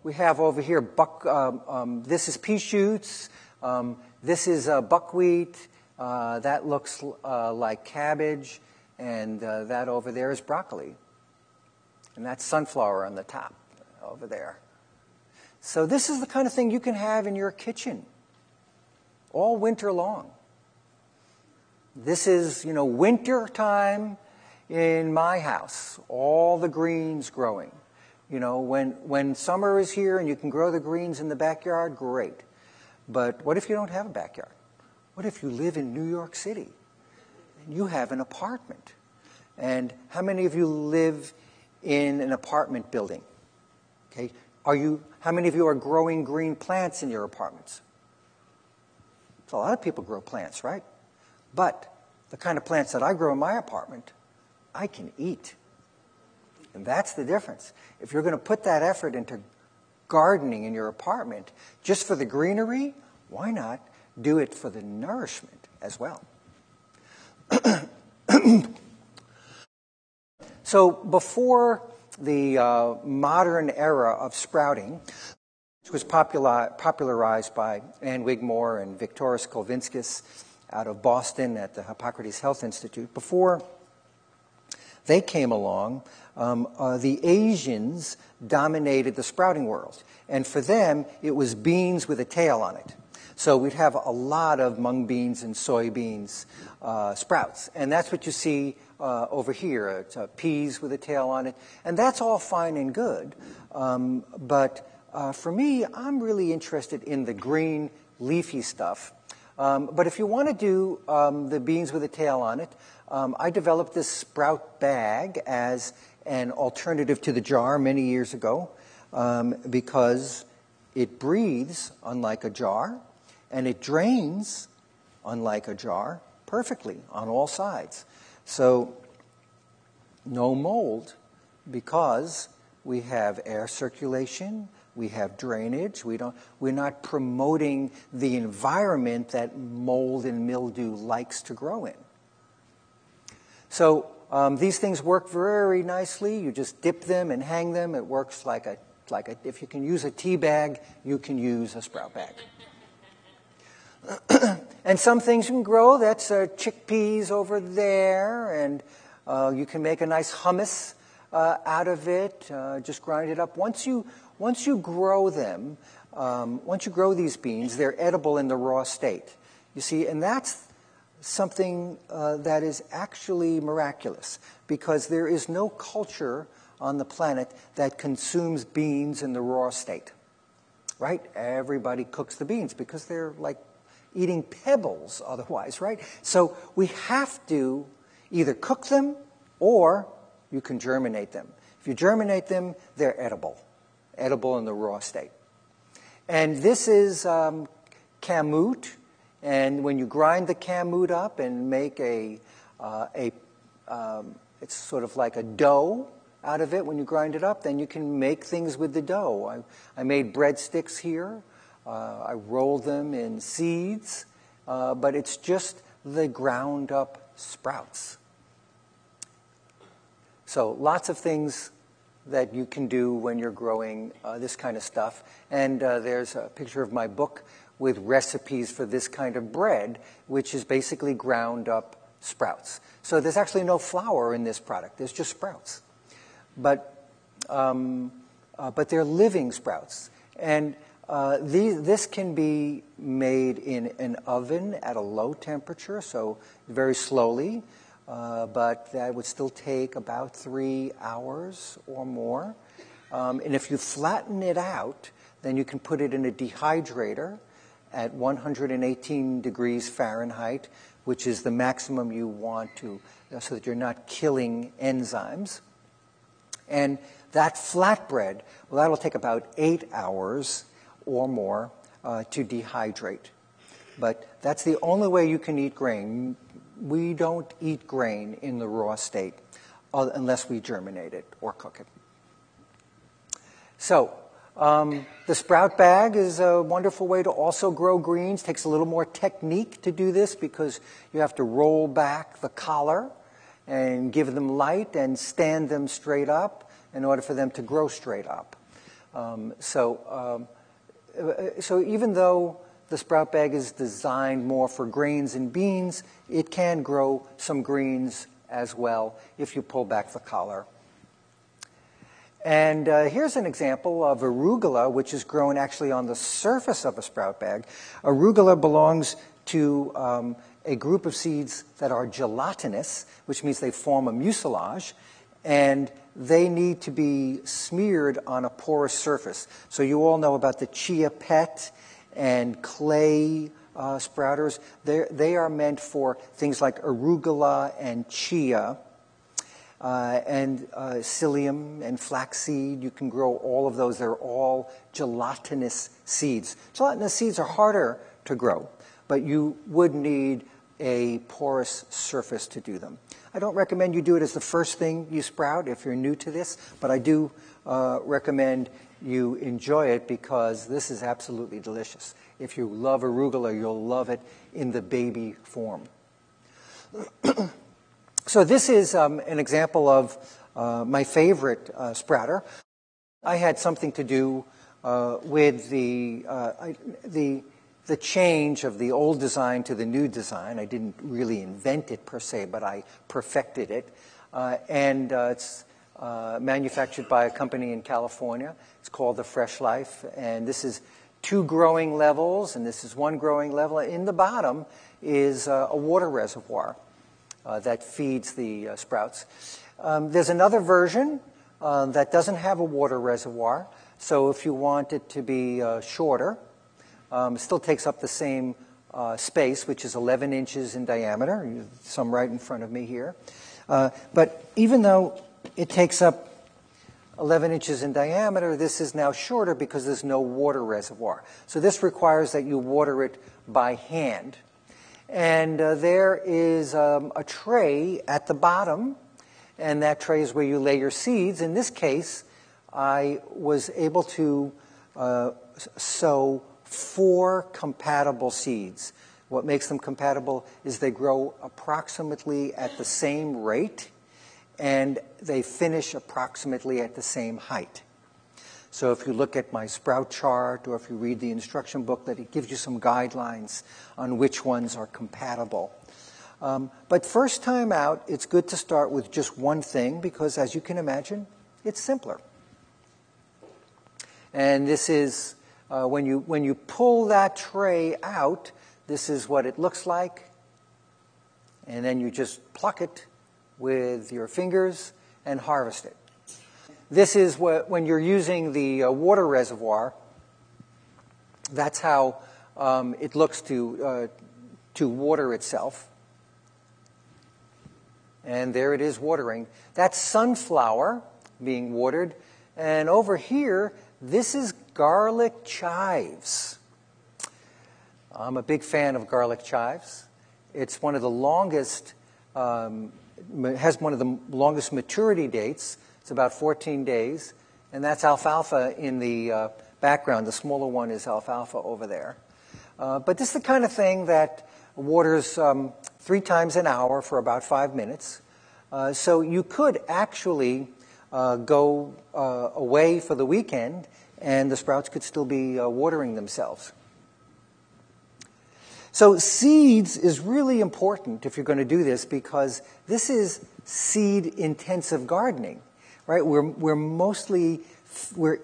we have over here this is pea shoots. This is buckwheat. That looks like cabbage. And that over there is broccoli. And that's sunflower on the top over there. So this is the kind of thing you can have in your kitchen all winter long. This is, winter time in my house. All the greens growing. When summer is here and you can grow the greens in the backyard, great. But what if you don't have a backyard? What if you live in New York City and you have an apartment? And how many of you live in an apartment building? Okay. How many of you are growing green plants in your apartments? So a lot of people grow plants, right? But the kind of plants that I grow in my apartment, I can eat. And that's the difference. If you're going to put that effort into gardening in your apartment just for the greenery, why not do it for the nourishment as well? So before the modern era of sprouting, which was popularized by Ann Wigmore and Viktoras Kulvinskis out of Boston at the Hippocrates Health Institute, before they came along, the Asians dominated the sprouting world. And for them, it was beans with a tail on it. So we'd have a lot of mung beans and soybeans sprouts. And that's what you see over here. It's peas with a tail on it. And that's all fine and good. But for me, I'm really interested in the green, leafy stuff. But if you want to do the beans with a tail on it, I developed this sprout bag as an alternative to the jar many years ago because it breathes unlike a jar and it drains unlike a jar perfectly on all sides. So no mold because we have air circulation, we have drainage. We're not promoting the environment that mold and mildew likes to grow in. So these things work very nicely. You just dip them and hang them. It works like a if you can use a tea bag, you can use a sprout bag. And some things you can grow. That's chickpeas over there, and you can make a nice hummus out of it. Just grind it up. Once you grow them, once you grow these beans, they're edible in the raw state. You see, and that's something that is actually miraculous because there is no culture on the planet that consumes beans in the raw state, right? Everybody cooks the beans because they're like eating pebbles otherwise, right? So we have to either cook them or you can germinate them. If you germinate them, they're edible in the raw state. And this is kamut. And when you grind the kamut up and make it's sort of like a dough out of it when you grind it up, then you can make things with the dough. I made breadsticks here. I rolled them in seeds, but it's just the ground up sprouts. So lots of things that you can do when you're growing this kind of stuff. And there's a picture of my book with recipes for this kind of bread, which is basically ground up sprouts. So there's actually no flour in this product. There's just sprouts. But they're living sprouts. And this can be made in an oven at a low temperature, so very slowly. But that would still take about 3 hours or more. And if you flatten it out, then you can put it in a dehydrator at 118 degrees Fahrenheit, which is the maximum you want to, so that you're not killing enzymes. And that flatbread, well, that'll take about 8 hours or more to dehydrate. But that's the only way you can eat grain. We don't eat grain in the raw state unless we germinate it or cook it. So the sprout bag is a wonderful way to also grow greens. Takes a little more technique to do this because you have to roll back the collar and give them light and stand them straight up in order for them to grow straight up. So even though the sprout bag is designed more for grains and beans, it can grow some greens as well if you pull back the collar. And here's an example of arugula, which is grown actually on the surface of a sprout bag. Arugula belongs to a group of seeds that are gelatinous, which means they form a mucilage, and they need to be smeared on a porous surface. So you all know about the chia pet and clay sprouters. They are meant for things like arugula and chia, and psyllium and flaxseed. You can grow all of those. They're all gelatinous seeds. Gelatinous seeds are harder to grow, but you would need a porous surface to do them. I don't recommend you do it as the first thing you sprout if you're new to this, but I do recommend you enjoy it because this is absolutely delicious. If you love arugula, you'll love it in the baby form. So this is an example of my favorite sprouter. I had something to do with the change of the old design to the new design. I didn't really invent it per se, but I perfected it. And it's manufactured by a company in California. It's called the Fresh Life. And this is 2 growing levels, and this is 1 growing level. In the bottom is a water reservoir that feeds the sprouts. There's another version that doesn't have a water reservoir. So if you want it to be shorter, it still takes up the same space, which is 11 inches in diameter. Some right in front of me here. But even though it takes up 11 inches in diameter, this is now shorter because there's no water reservoir. So this requires that you water it by hand. And there is a tray at the bottom, and that tray is where you lay your seeds. In this case, I was able to sow 4 compatible seeds. What makes them compatible is they grow approximately at the same rate, and they finish approximately at the same height. So if you look at my sprout chart or if you read the instruction book, that it gives you some guidelines on which ones are compatible. But first time out, it's good to start with just one thing because, as you can imagine, it's simpler. And this is, when you pull that tray out, this is what it looks like. And then you just pluck it with your fingers and harvest it. This is when you're using the water reservoir. That's how it looks to water itself. And there it is watering. That's sunflower being watered. And over here, this is garlic chives. I'm a big fan of garlic chives. It's one of the longest, has one of the longest maturity dates. It's about 14 days, and that's alfalfa in the background. The smaller one is alfalfa over there. But this is the kind of thing that waters 3 times an hour for about 5 minutes. So you could actually go away for the weekend, and the sprouts could still be watering themselves. So seeds is really important if you're going to do this because this is seed-intensive gardening. Right, we're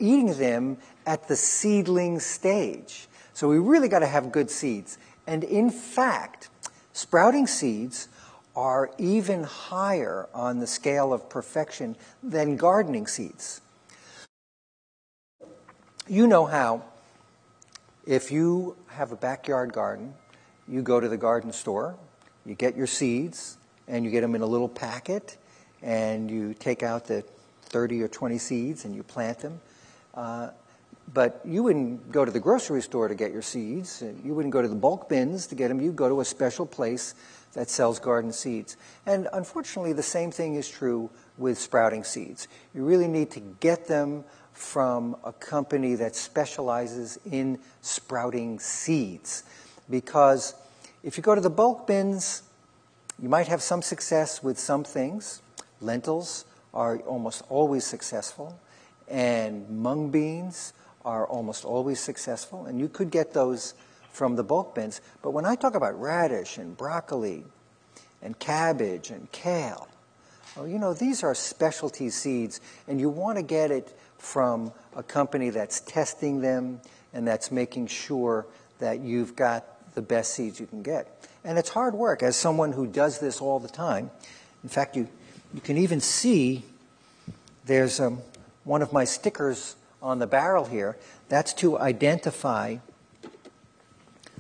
eating them at the seedling stage. So we really got to have good seeds. And in fact, sprouting seeds are even higher on the scale of perfection than gardening seeds. You know how, if you have a backyard garden, you go to the garden store, you get your seeds, and you get them in a little packet, and you take out the 30 or 20 seeds and you plant them. But you wouldn't go to the grocery store to get your seeds. You wouldn't go to the bulk bins to get them. You'd go to a special place that sells garden seeds. And unfortunately, the same thing is true with sprouting seeds. You really need to get them from a company that specializes in sprouting seeds. Because if you go to the bulk bins, you might have some success with some things. Lentils are almost always successful. and mung beans are almost always successful, and you could get those from the bulk bins. But when I talk about radish and broccoli and cabbage and kale, well, you know, these are specialty seeds, and you want to get it from a company that's testing them and that's making sure that you've got the best seeds you can get. And it's hard work. As someone who does this all the time, in fact, you can even see there's one of my stickers on the barrel here. That's to identify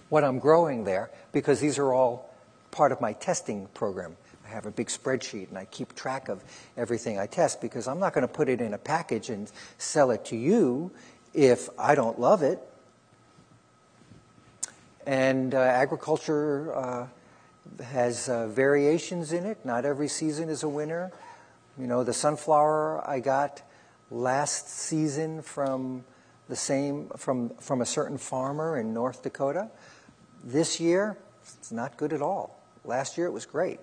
what I'm growing there, because these are all part of my testing program. I have a big spreadsheet, and I keep track of everything I test, because I'm not going to put it in a package and sell it to you if I don't love it. And agriculture has variations in it. Not every season is a winner. You know, the sunflower I got last season from a certain farmer in North Dakota. This year, it's not good at all. Last year, it was great.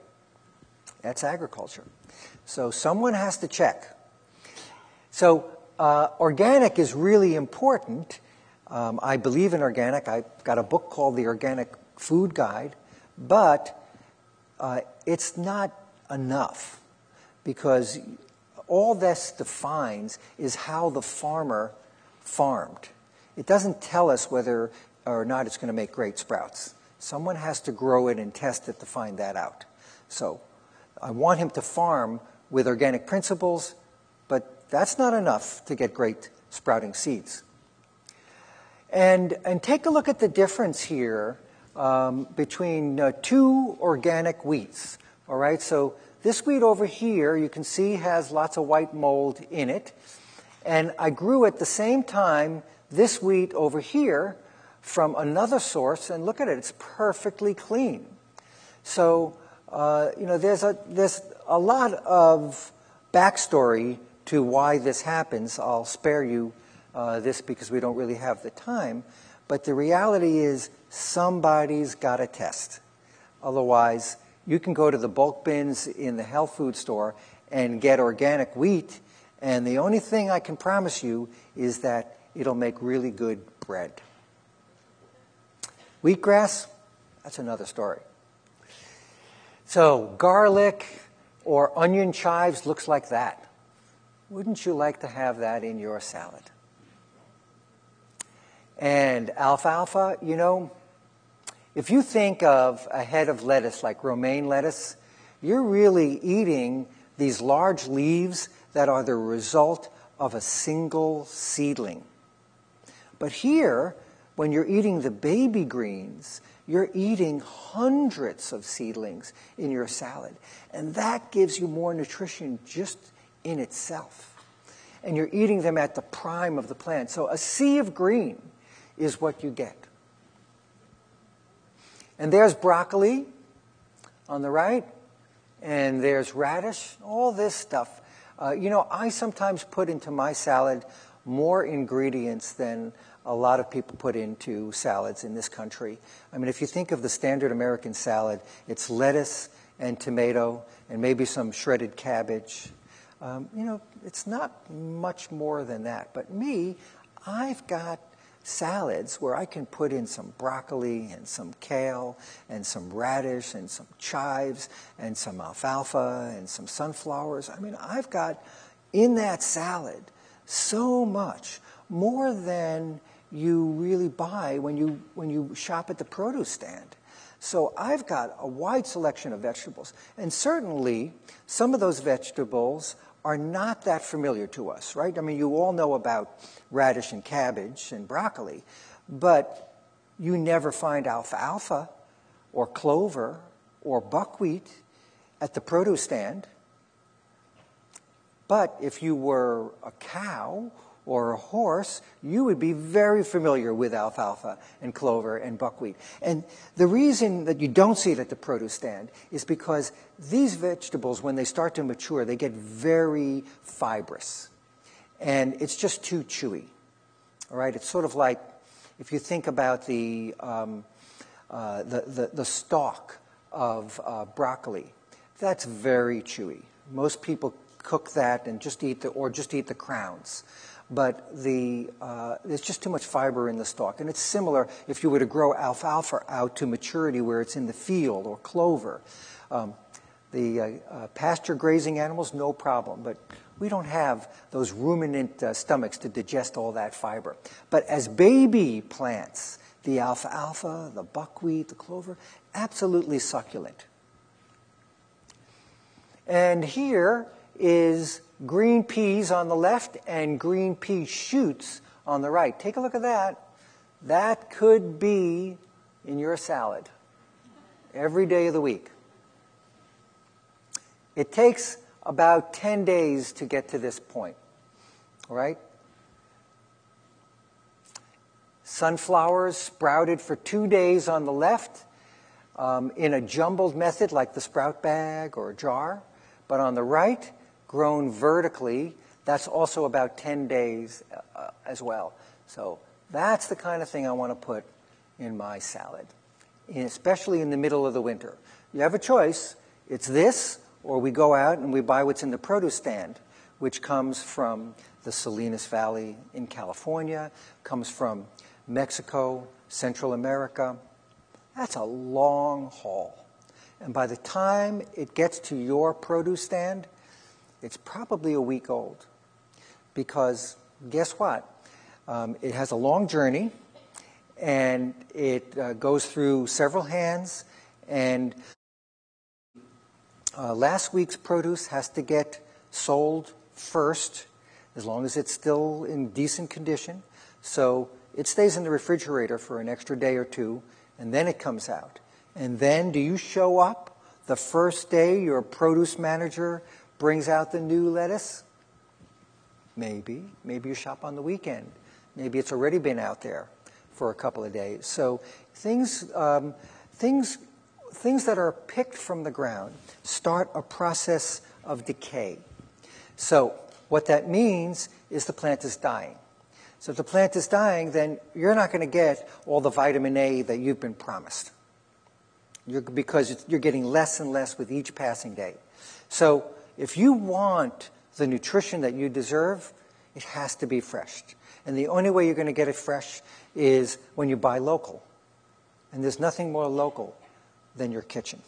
That's agriculture. So someone has to check. So organic is really important. I believe in organic. I've got a book called The Organic Food Guide, but it's not enough, because all this defines is how the farmer farmed. It doesn't tell us whether or not it's going to make great sprouts. Someone has to grow it and test it to find that out. So I want him to farm with organic principles, but that's not enough to get great sprouting seeds. And take a look at the difference here between two organic wheats. All right, so this wheat over here, you can see, has lots of white mold in it. And I grew at the same time this wheat over here from another source, and look at it, it's perfectly clean. So, you know, there's a lot of backstory to why this happens. I'll spare you this because we don't really have the time. But the reality is somebody's got to test. Otherwise, you can go to the bulk bins in the health food store and get organic wheat, and the only thing I can promise you is that it'll make really good bread. Wheatgrass, that's another story. So garlic or onion chives looks like that. Wouldn't you like to have that in your salad? And alfalfa, you know, if you think of a head of lettuce like romaine lettuce, you're really eating these large leaves that are the result of a single seedling. But here, when you're eating the baby greens, you're eating hundreds of seedlings in your salad. And that gives you more nutrition just in itself. And you're eating them at the prime of the plant. So a sea of green is what you get. And there's broccoli on the right, and there's radish, all this stuff. You know, I sometimes put into my salad more ingredients than a lot of people put into salads in this country. I mean, if you think of the standard American salad, it's lettuce and tomato and maybe some shredded cabbage. You know, it's not much more than that. But me, I've got salads where I can put in some broccoli and some kale and some radish and some chives and some alfalfa and some sunflowers. I mean, I've got in that salad so much more than you really buy when you shop at the produce stand. So I've got a wide selection of vegetables. And certainly, some of those vegetables are not that familiar to us, right? I mean, you all know about radish and cabbage and broccoli, but you never find alfalfa or clover or buckwheat at the produce stand. But if you were a cow or a horse, you would be very familiar with alfalfa and clover and buckwheat. And the reason that you don't see it at the produce stand is because these vegetables, when they start to mature, they get very fibrous. And it's just too chewy. All right? It's sort of like if you think about the stalk of broccoli. That's very chewy. Most people cook that and just eat the crowns. but there's just too much fiber in the stalk. And it's similar if you were to grow alfalfa out to maturity where it's in the field, or clover. The pasture grazing animals, no problem, but we don't have those ruminant stomachs to digest all that fiber. But as baby plants, the alfalfa, the buckwheat, the clover, absolutely succulent. And here is green peas on the left and green pea shoots on the right. Take a look at that. That could be in your salad every day of the week. It takes about 10 days to get to this point, all right? Sunflowers sprouted for 2 days on the left in a jumbled method like the sprout bag or jar, but on the right, grown vertically, that's also about 10 days as well. So that's the kind of thing I want to put in my salad, especially in the middle of the winter. You have a choice. It's this, or we go out and we buy what's in the produce stand, which comes from the Salinas Valley in California, comes from Mexico, Central America. That's a long haul. And by the time it gets to your produce stand, it's probably a week old. Because guess what? It has a long journey, and it goes through several hands, and last week's produce has to get sold first, as long as it's still in decent condition. So it stays in the refrigerator for an extra day or two, and then it comes out. And then do you show up the first day your produce manager brings out the new lettuce? Maybe. Maybe you shop on the weekend. Maybe it's already been out there for a couple of days. So things that are picked from the ground start a process of decay. So what that means is the plant is dying. So if the plant is dying, then you're not going to get all the vitamin A that you've been promised. Because you're getting less and less with each passing day. So if you want the nutrition that you deserve, it has to be fresh. And the only way you're going to get it fresh is when you buy local. And there's nothing more local than your kitchen.